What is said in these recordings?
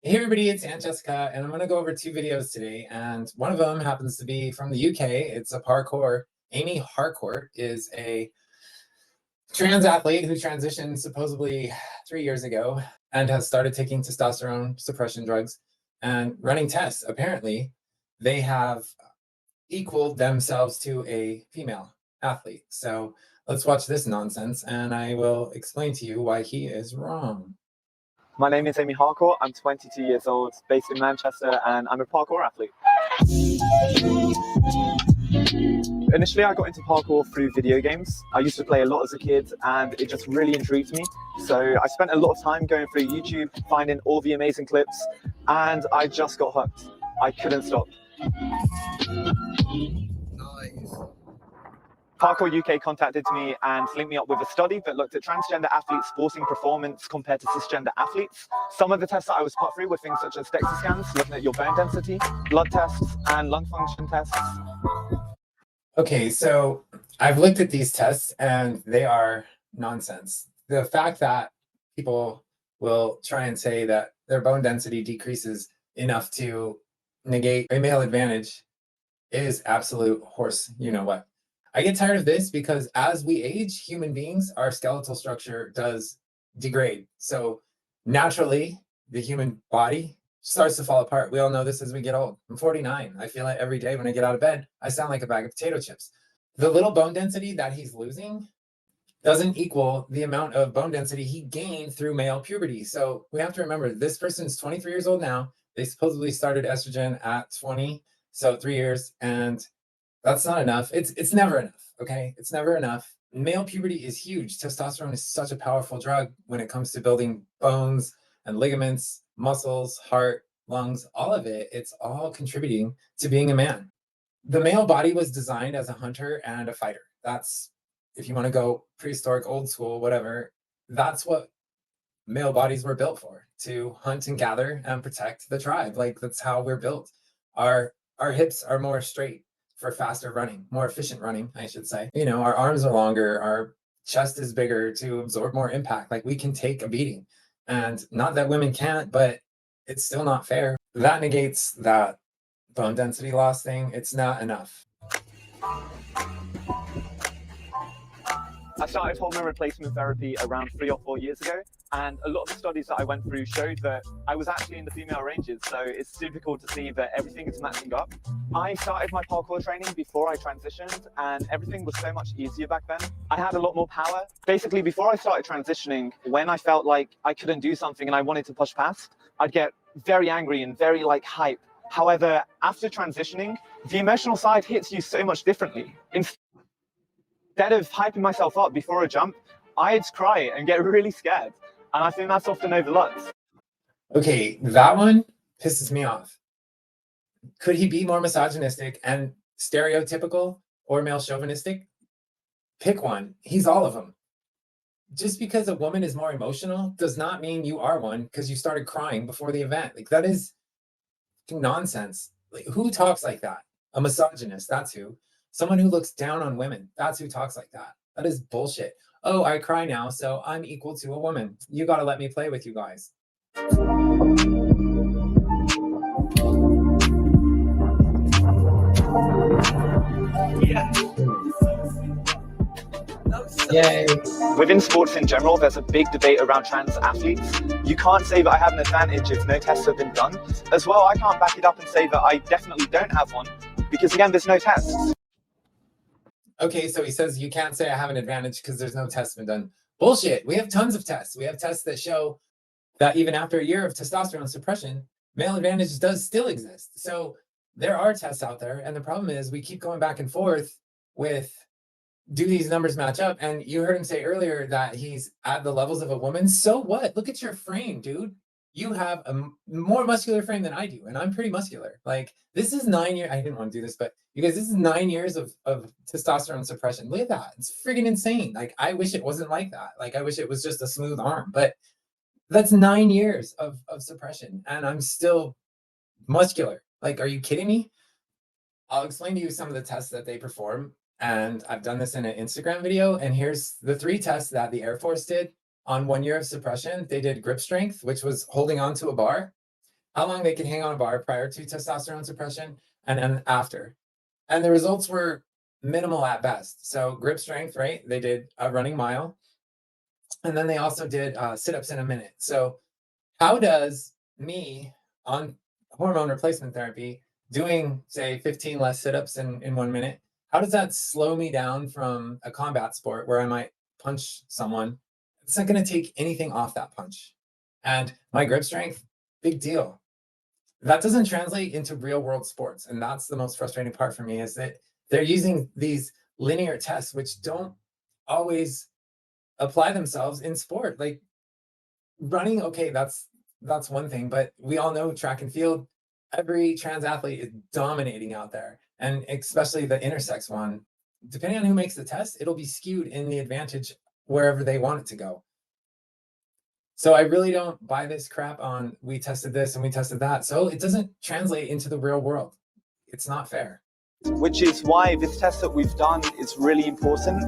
Hey everybody, it's Aunt Jessica, and I'm going to go over two videos today, and one of them happens to be from the UK. It's a parkour. Amy Harcourt is a trans athlete who transitioned supposedly 3 years ago and has started taking testosterone suppression drugs and running tests. Apparently, they have equaled themselves to a female athlete. So let's watch this nonsense, and I will explain to you why he is wrong. My name is Amy Harcourt. I'm 22 years old, based in Manchester, and I'm a parkour athlete. Initially, I got into parkour through video games. I used to play a lot as a kid, and it just really intrigued me. So I spent a lot of time going through YouTube, finding all the amazing clips, and I just got hooked. I couldn't stop. Parkour UK contacted me and linked me up with a study that looked at transgender athletes' sporting performance compared to cisgender athletes. Some of the tests that I was put through were things such as DEXA scans, looking at your bone density, blood tests, and lung function tests. Okay, so I've looked at these tests and they are nonsense. The fact that people will try and say that their bone density decreases enough to negate a male advantage is absolute horse, you know what. I get tired of this because as we age, human beings, our skeletal structure does degrade. So naturally, the human body starts to fall apart. We all know this as we get old. I'm 49. I feel it every day when I get out of bed. I sound like a bag of potato chips. The little bone density that he's losing doesn't equal the amount of bone density he gained through male puberty. So we have to remember this person's 23 years old now. They supposedly started estrogen at 20, so 3 years, and that's not enough. It's never enough, okay? It's never enough. Male puberty is huge. Testosterone is such a powerful drug when it comes to building bones and ligaments, muscles, heart, lungs, all of it. It's all contributing to being a man. The male body was designed as a hunter and a fighter. That's, if you want to go prehistoric, old school, whatever, that's what male bodies were built for, to hunt and gather and protect the tribe. Like, that's how we're built. Our hips are more straight for faster running, more efficient running, I should say. You know, our arms are longer, our chest is bigger to absorb more impact. Like, we can take a beating. And not that women can't, but it's still not fair. That negates that bone density loss thing. It's not enough. I started hormone replacement therapy around 3 or 4 years ago, and a lot of the studies that I went through showed that I was actually in the female ranges, so it's super cool to see that everything is matching up. I started my parkour training before I transitioned, and everything was so much easier back then. I had a lot more power. Basically, before I started transitioning, when I felt like I couldn't do something and I wanted to push past, I'd get very angry and very hype. However, after transitioning, the emotional side hits you so much differently. Instead of hyping myself up before a jump, I'd cry and get really scared. And I think that's often overlooked. Okay, that one pisses me off. Could he be more misogynistic and stereotypical or male chauvinistic? Pick one. He's all of them. Just because a woman is more emotional does not mean you are one because you started crying before the event. Like, that is nonsense. Like, who talks like that? A misogynist, that's who. Someone who looks down on women, that's who talks like that. That is bullshit. Oh, I cry now, so I'm equal to a woman. You got to let me play with you guys. Yeah. Yay. Within sports in general, there's a big debate around trans athletes. You can't say that I have an advantage if no tests have been done. As well, I can't back it up and say that I definitely don't have one, because again, there's no tests. Okay, so he says you can't say I have an advantage because there's no tests been done. Bullshit. We have tons of tests. We have tests that show that even after a year of testosterone suppression, male advantage does still exist. So there are tests out there. And the problem is we keep going back and forth with, do these numbers match up? And you heard him say earlier that he's at the levels of a woman. So what? Look at your frame, dude. You have a more muscular frame than I do, and I'm pretty muscular. Like, this is 9 years. I didn't want to do this, but you guys, this is 9 years of testosterone suppression. Look at that. It's freaking insane. Like, I wish it wasn't like that. Like, I wish it was just a smooth arm, but that's 9 years of suppression, and I'm still muscular. Like, are you kidding me? I'll explain to you some of the tests that they perform, and I've done this in an Instagram video, and here's the 3 tests that the Air Force did on 1 year of suppression. They did grip strength, which was holding on to a bar. how long they could hang on a bar prior to testosterone suppression and then after. And the results were minimal at best. So grip strength, right? They did a running mile. And then they also did sit-ups in a minute. So how does me on hormone replacement therapy doing, say, 15 less sit-ups in 1 minute, how does that slow me down from a combat sport where I might punch someone? It's not going to take anything off that punch. And my grip strength, big deal. That doesn't translate into real world sports. And that's the most frustrating part for me, is that they're using these linear tests, which don't always apply themselves in sport. Like running, okay, that's one thing, but we all know track and field, every trans athlete is dominating out there. And especially the intersex one, depending on who makes the test, it'll be skewed in the advantage wherever they want it to go. So I really don't buy this crap on we tested this and we tested that. So it doesn't translate into the real world. It's not fair. Which is why this test that we've done is really important.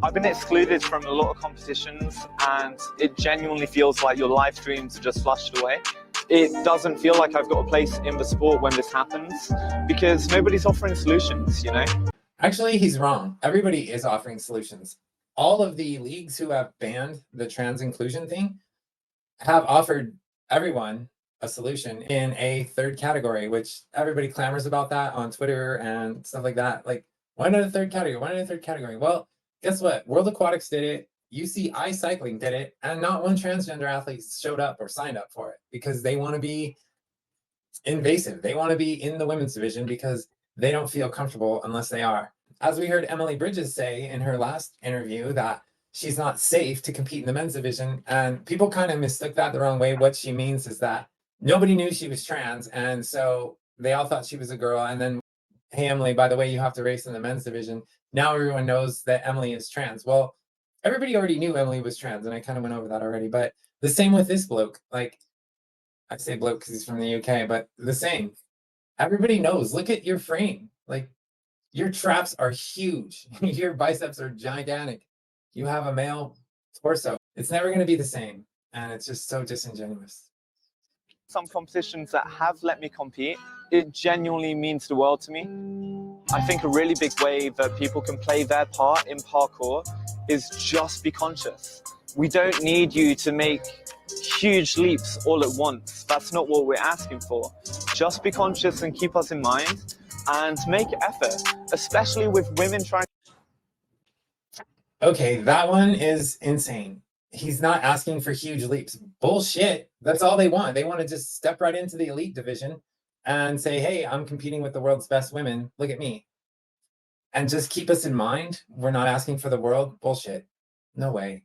I've been excluded from a lot of competitions, and it genuinely feels like your live dreams are just flushed away. It doesn't feel like I've got a place in the sport when this happens, because nobody's offering solutions, you know? Actually, he's wrong. Everybody is offering solutions. All of the leagues who have banned the trans inclusion thing have offered everyone a solution in a third category, which everybody clamors about that on Twitter and stuff like that. Like, why not a third category? Why not a third category? Well, guess what? World Aquatics did it. UCI Cycling did it. And not one transgender athlete showed up or signed up for it because they want to be invasive. They want to be in the women's division because they don't feel comfortable unless they are. As we heard Emily Bridges say in her last interview, that she's not safe to compete in the men's division. And people kind of mistook that the wrong way. What she means is that nobody knew she was trans. And so they all thought she was a girl. And then, hey, Emily, by the way, you have to race in the men's division. Now everyone knows that Emily is trans. Well, everybody already knew Emily was trans. And I kind of went over that already. But the same with this bloke. Like, I say bloke because he's from the UK, but the same. Everybody knows. Look at your frame. Like, your traps are huge. Your biceps are gigantic. You have a male torso. It's never going to be the same. And it's just so disingenuous. Some competitions that have let me compete, it genuinely means the world to me. I think a really big way that people can play their part in parkour is just be conscious. We don't need you to make huge leaps all at once. That's not what we're asking for. Just be conscious and keep us in mind and make effort, especially with women trying. Okay, that one is insane. He's not asking for huge leaps. Bullshit. That's all they want. They want to just step right into the elite division and say, hey, I'm competing with the world's best women. Look at me. And just keep us in mind. We're not asking for the world. Bullshit. No way.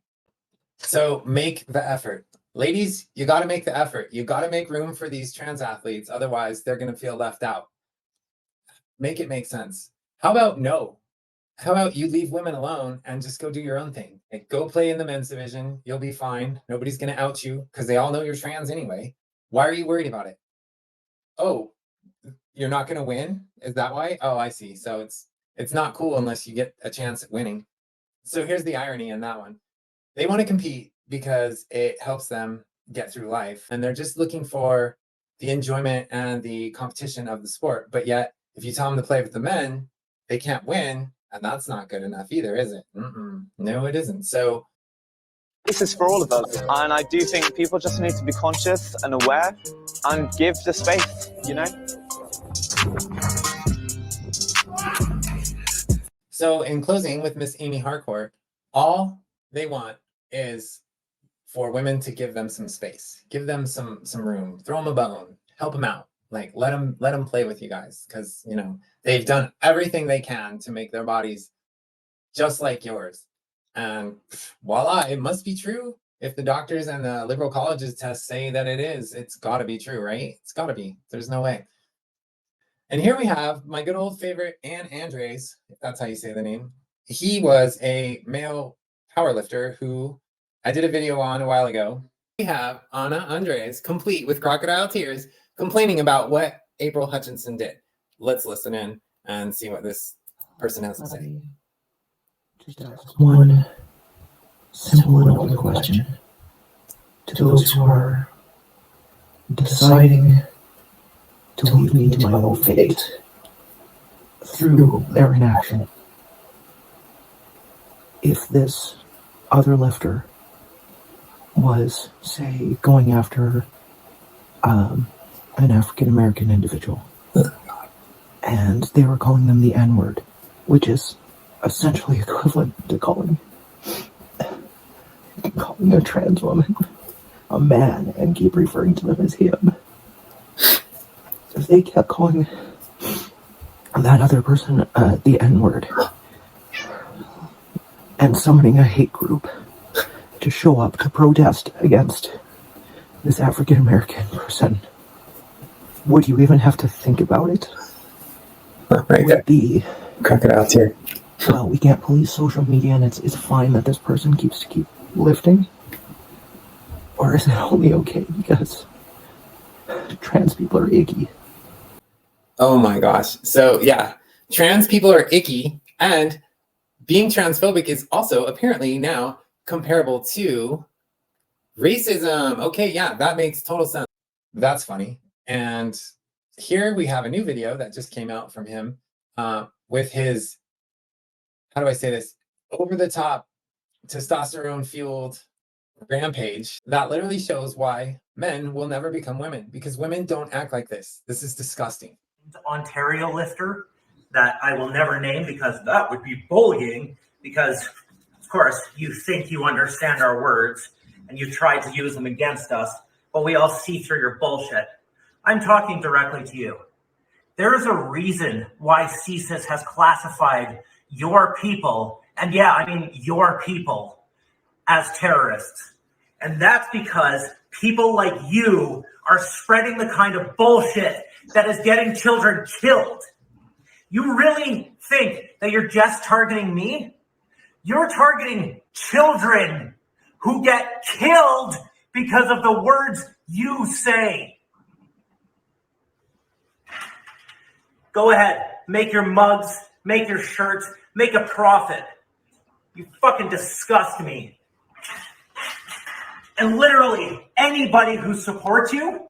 So make the effort. Ladies, you got to make the effort. You got to make room for these trans athletes. Otherwise, they're going to feel left out. Make it make sense. How about no? How about you leave women alone and just go do your own thing? Like, go play in the men's division. You'll be fine. Nobody's going to out you because they all know you're trans anyway. Why are you worried about it? Oh, you're not going to win? Is that why? Oh, I see. So it's not cool unless you get a chance at winning. So here's the irony in that one. They want to compete because it helps them get through life. And they're just looking for the enjoyment and the competition of the sport. But yet, if you tell them to play with the men, they can't win. And that's not good enough either, is it? No, it isn't. So this is for all of us. And I do think people just need to be conscious and aware and give the space, you know? So in closing with Miss Amy Harcourt, all they want is for women to give them some space, give them some room, throw them a bone, help them out. Like, let them play with you guys, because, you know, they've done everything they can to make their bodies just like yours. And voila, it must be true. If the doctors and the liberal colleges tests say that it is, it's got to be true, right? It's got to be. There's no way. And here we have my good old favorite, Ann Andres, if that's how you say the name. He was a male powerlifter who I did a video on a while ago. We have Anna Andres, complete with crocodile tears, complaining about what April Hutchison did. Let's listen in and see what this person has to say. Just ask one simple and open question to those who are deciding to leave me to my own fate through their inaction. If this other lifter was, say, going after an African American individual, and they were calling them the N-word, which is essentially equivalent to calling a trans woman a man and keep referring to them as him. If they kept calling that other person the N-word and summoning a hate group to show up to protest against this African American person, would you even have to think about it? Right there. Crocodile tear. Well, we can't police social media and it's fine that this person keep lifting? Or is it only okay because trans people are icky? Oh my gosh. So yeah, trans people are icky, and being transphobic is also apparently now comparable to racism. Okay, yeah, that makes total sense. That's funny. And here we have a new video that just came out from him with his, how do I say this, over the top testosterone fueled rampage that literally shows why men will never become women, because women don't act like this. This is disgusting. Ontario lifter that I will never name because that would be bullying, because of course you think you understand our words and you try to use them against us, but we all see through your bullshit. I'm talking directly to you. There is a reason why CSIS has classified your people, and yeah, I mean your people, as terrorists. And that's because people like you are spreading the kind of bullshit that is getting children killed. You really think that you're just targeting me? You're targeting children who get killed because of the words you say. Go ahead, make your mugs, make your shirts, make a profit. You fucking disgust me. And literally anybody who supports you.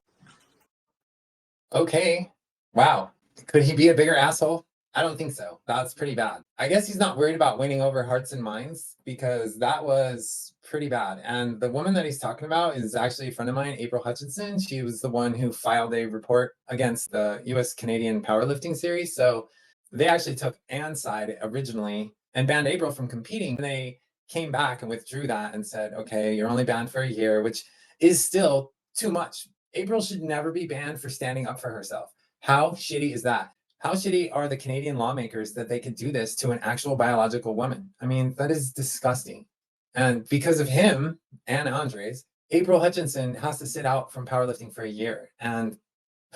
Okay. Wow. Could he be a bigger asshole? I don't think so. That's pretty bad. I guess he's not worried about winning over hearts and minds, because that was pretty bad. And the woman that he's talking about is actually a friend of mine, April Hutchison. She was the one who filed a report against the US Canadian powerlifting series. So they actually took Anne's side originally and banned April from competing. They came back and withdrew that and said, okay, you're only banned for a year, which is still too much. April should never be banned for standing up for herself. How shitty is that? How shitty are the Canadian lawmakers that they could do this to an actual biological woman? I mean, that is disgusting. And because of him and Andres, April Hutchinson has to sit out from powerlifting for a year. And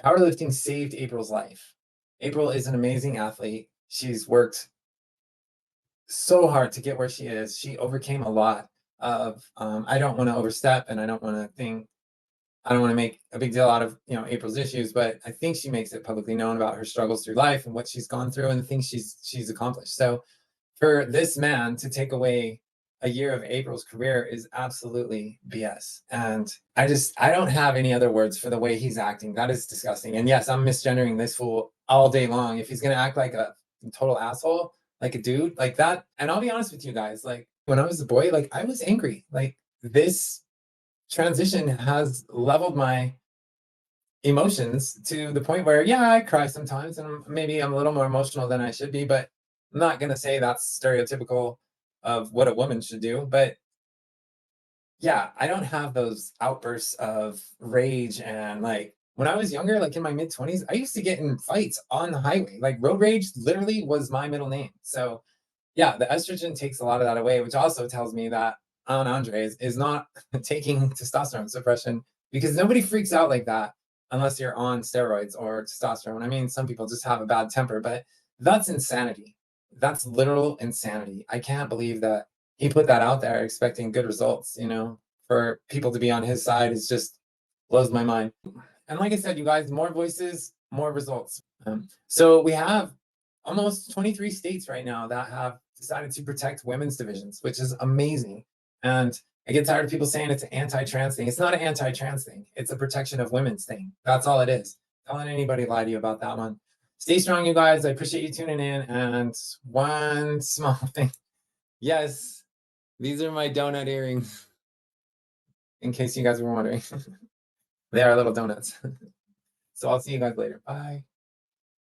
powerlifting saved April's life. April is an amazing athlete. She's worked so hard to get where she is. She overcame a lot of, I don't want to overstep, and I don't want to make a big deal out of, April's issues, but I think she makes it publicly known about her struggles through life and what she's gone through and the things she's accomplished. So for this man to take away a year of April's career is absolutely BS. And I don't have any other words for the way he's acting. That is disgusting. And yes, I'm misgendering this fool all day long. If he's going to act like a total asshole, like a dude like that. And I'll be honest with you guys, like when I was a boy, like I was angry. Like this transition has leveled my emotions to the point where, yeah, I cry sometimes and maybe I'm a little more emotional than I should be, but I'm not going to say that's stereotypical of what a woman should do. But yeah, I don't have those outbursts of rage. And like when I was younger, like in my mid 20s, I used to get in fights on the highway. Like road rage literally was my middle name. So yeah, the estrogen takes a lot of that away, which also tells me that Andres is not taking testosterone suppression, because nobody freaks out like that unless you're on steroids or testosterone. I mean, some people just have a bad temper, but that's insanity. That's literal insanity. I can't believe that he put that out there expecting good results, for people to be on his side is just blows my mind. And like I said, you guys, more voices, more results. So we have almost 23 states right now that have decided to protect women's divisions, which is amazing. And I get tired of people saying it's an anti-trans thing. It's not an anti-trans thing. It's a protection of women's thing. That's all it is. Don't let anybody lie to you about that one. Stay strong, you guys. I appreciate you tuning in. And one small thing. Yes, these are my donut earrings. In case you guys were wondering. They are little donuts. So I'll see you guys later. Bye.